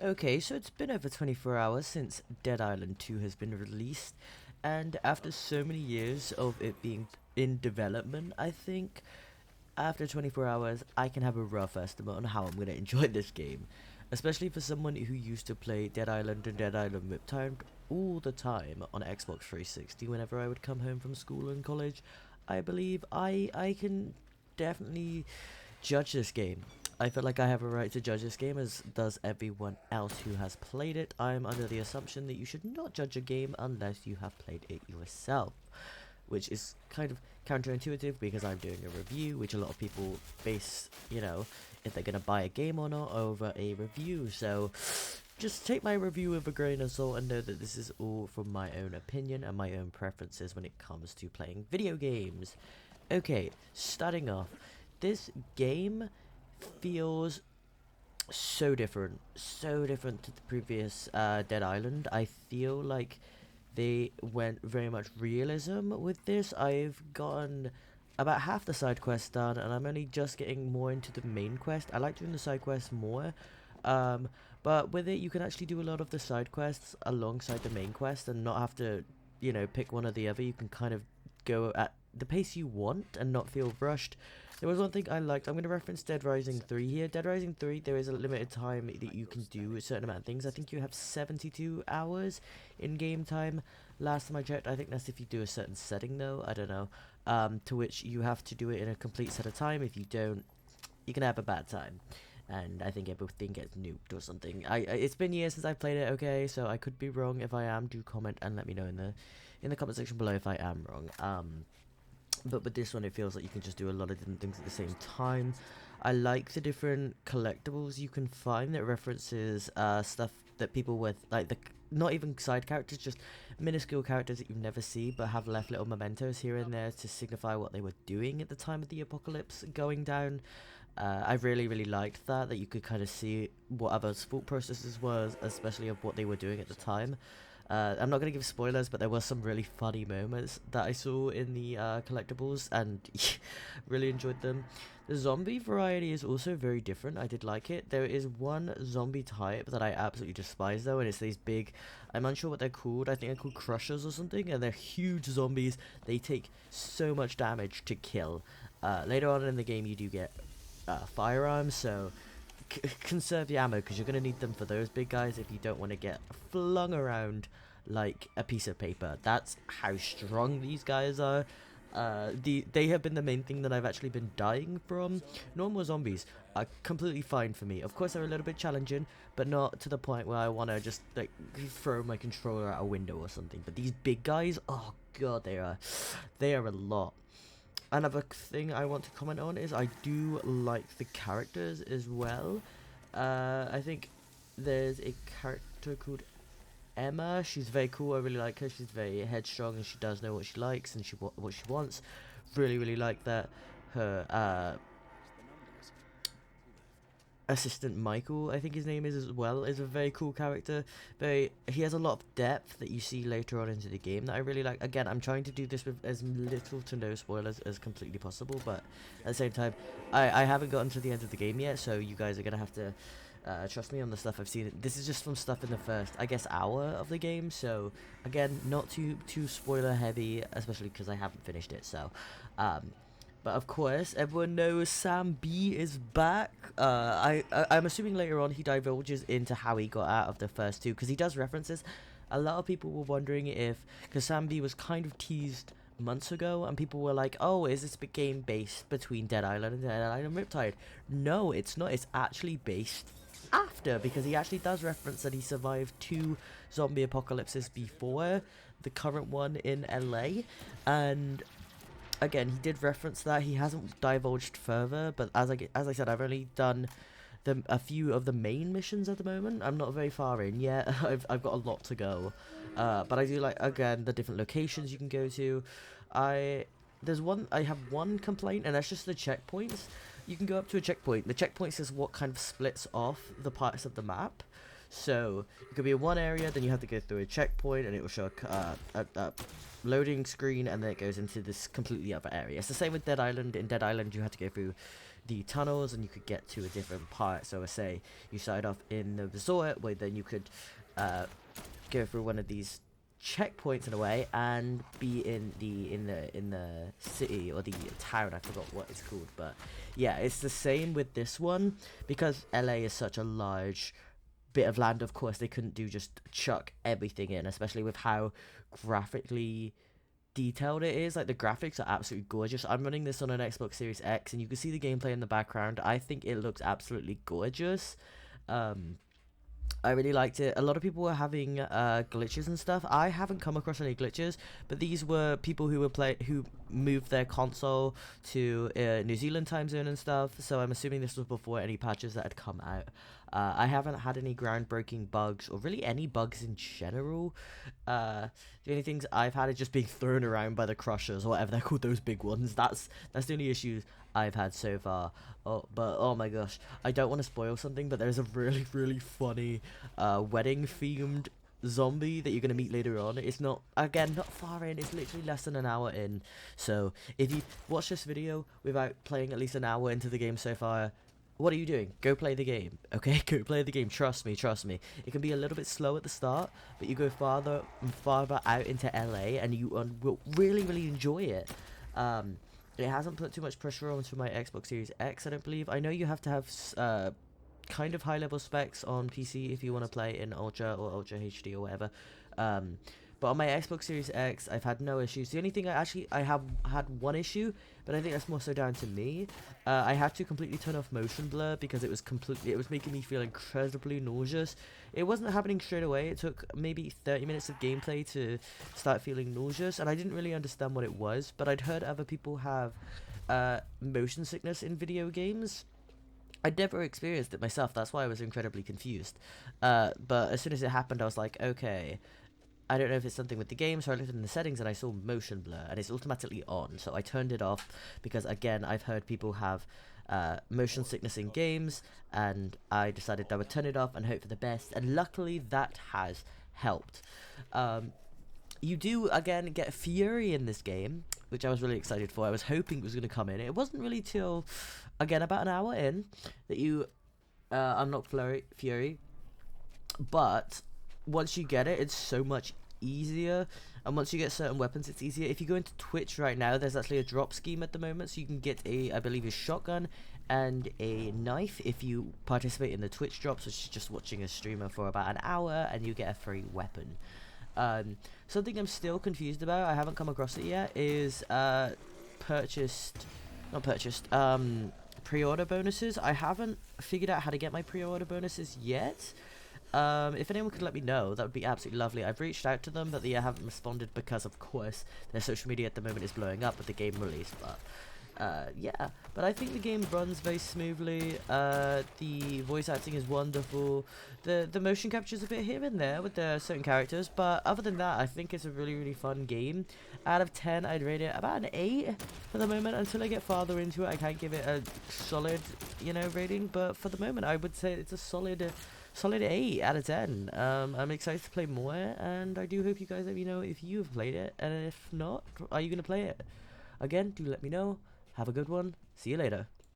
Okay, so it's been over 24 hours since Dead Island 2 has been released, and after so many years of it being in development, I think after 24 hours I can have a rough estimate on how I'm going to enjoy this game. Especially for someone who used to play Dead Island and Dead Island Riptide all the time on Xbox 360 whenever I would come home from school and college. I believe I can definitely judge this game. I feel like I have a right to judge this game, as does everyone else who has played it. I'm under the assumption that you should not judge a game unless you have played it yourself, which is kind of counterintuitive because I'm doing a review, which a lot of people base, if they're gonna buy a game or not over a review. So just take my review with a grain of salt and know that this is all from my own opinion and my own preferences when it comes to playing video games. Okay, starting off, this game feels so different to the previous Dead Island. I feel like they went very much realism with this. I've gotten about half the side quest done, and I'm only just getting more into the main quest. I like doing the side quests more, but with it you can actually do a lot of the side quests alongside the main quest and not have to, pick one or the other. You can kind of go at the pace you want and not feel rushed. There was one thing I liked. I'm going to reference Dead Rising 3 here. Dead Rising 3, there is a limited time that you can do a certain amount of things. I think you have 72 hours in game time. Last time I checked, I think that's if you do a certain setting though. I don't know. To which you have to do it in a complete set of time. If you don't, you can have a bad time. And I think everything gets nuked or something. It's been years since I've played it, okay, so I could be wrong. If I am, do comment and let me know in the comment section below if I am wrong. But with this one, it feels like you can just do a lot of different things at the same time. I like the different collectibles you can find that references stuff that people with, like, not even side characters, just minuscule characters that you never see but have left little mementos here and there to signify what they were doing at the time of the apocalypse going down. I really liked that you could kind of see what others' thought processes was, especially of what they were doing at the time. I'm not going to give spoilers, but there were some really funny moments that I saw in the collectibles, and really enjoyed them. The zombie variety is also very different. I did like it. There is one zombie type that I absolutely despise though, and it's these big, I'm unsure what they're called, I think they're called crushers or something, and they're huge zombies. They take so much damage to kill. Later on in the game you do get firearms, so conserve your ammo because you're going to need them for those big guys if you don't want to get flung around like a piece of paper. That's how strong these guys are. They have been the main thing that I've actually been dying from. Normal zombies are completely fine for me. Of course they're a little bit challenging, but not to the point where I want to just like throw my controller out a window or something. But these big guys, oh god, they are a lot. Another thing I want to comment on is I do like the characters as well. I think there's a character called Emma. She's very cool. I really like her. She's very headstrong and she does know what she likes and what she wants. Really like that. Her assistant Michael, I think his name is as well, is a very cool character. He has a lot of depth that you see later on into the game that I really like. Again, I'm trying to do this with as little to no spoilers as completely possible, but at the same time, I haven't gotten to the end of the game yet, so you guys are gonna have to trust me on the stuff I've seen. This is just from stuff in the first, I guess, hour of the game, so again, not too spoiler heavy, especially because I haven't finished it. So but of course, everyone knows Sam B is back. I'm assuming later on he divulges into how he got out of the first two, because he does references. A lot of people were wondering if, because Sam B was kind of teased months ago, and people were like, oh, is this game based between Dead Island and Dead Island Riptide? No, it's not. It's actually based after, because he actually does reference that he survived 2 zombie apocalypses before the current one in LA, and again, he did reference that. He hasn't divulged further, but as I said, I've only done a few of the main missions at the moment. I'm not very far in yet. I've got a lot to go, but I do like, again, the different locations you can go to. I have one complaint, and that's just the checkpoints. You can go up to a checkpoint. The checkpoint is what kind of splits off the parts of the map. So you could be in one area, then you have to go through a checkpoint, and it will show a loading screen, and then it goes into this completely other area. It's the same with Dead Island. In Dead Island, you had to go through the tunnels and you could get to a different part. So say you started off in the resort, where then you could go through one of these checkpoints in a way and be in the city or the town. I forgot what it's called, but yeah, it's the same with this one. Because LA is such a large bit of land, of course they couldn't just chuck everything in, especially with how graphically detailed it is. Like, the graphics are absolutely gorgeous. I'm running this on an Xbox Series X and you can see the gameplay in the background. I think it looks absolutely gorgeous. I really liked it. A lot of people were having glitches and stuff. I haven't come across any glitches, but these were people who moved their console to New Zealand time zone and stuff. So I'm assuming this was before any patches that had come out. I haven't had any groundbreaking bugs, or really any bugs in general. The only things I've had is just being thrown around by the crushers, or whatever they're called, those big ones. That's the only issues I've had so far. But oh my gosh, I don't want to spoil something, but there's a really, really funny wedding themed zombie that you're gonna meet later on. It's not far in, it's literally less than an hour in. So if you watch this video without playing at least an hour into the game so far, what are you doing? Go play the game, okay? Go play the game. Trust me. It can be a little bit slow at the start, but you go farther and farther out into LA, and you will really, really enjoy it. It hasn't put too much pressure onto my Xbox Series X, I don't believe. I know you have to have kind of high-level specs on PC if you want to play in Ultra or Ultra HD or whatever. But on my Xbox Series X, I've had no issues. The only thing I have had one issue, but I think that's more so down to me. I had to completely turn off motion blur because it was making me feel incredibly nauseous. It wasn't happening straight away. It took maybe 30 minutes of gameplay to start feeling nauseous, and I didn't really understand what it was. But I'd heard other people have motion sickness in video games. I'd never experienced it myself. That's why I was incredibly confused. But as soon as it happened, I was like, okay, I don't know if it's something with the game, so I looked in the settings and I saw motion blur, and it's automatically on, so I turned it off, because again, I've heard people have motion sickness in games, and I decided I would turn it off and hope for the best, and luckily that has helped. You do, again, get Fury in this game, which I was really excited for. I was hoping it was going to come in. It wasn't really till, again, about an hour in that you unlock Fury, but once you get it, it's so much easier, and once you get certain weapons, it's easier. If you go into Twitch right now, there's actually a drop scheme at the moment, so you can get I believe a shotgun and a knife if you participate in the Twitch drops, which is just watching a streamer for about an hour, and you get a free weapon. Something I'm still confused about, I haven't come across it yet, is pre-order bonuses. I haven't figured out how to get my pre-order bonuses yet. If anyone could let me know, that would be absolutely lovely. I've reached out to them, but they haven't responded because, of course, their social media at the moment is blowing up with the game release. But yeah, but I think the game runs very smoothly. The voice acting is wonderful. The motion capture is a bit here and there with the certain characters, but other than that, I think it's a really, really fun game. Out of 10, I'd rate it about an 8 for the moment. Until I get farther into it, I can't give it a solid, rating. But for the moment, I would say it's a solid 8 out of 10. I'm excited to play more, and I do hope you guys let me know if you've played it, and if not, are you going to play it? Again, do let me know. Have a good one. See you later.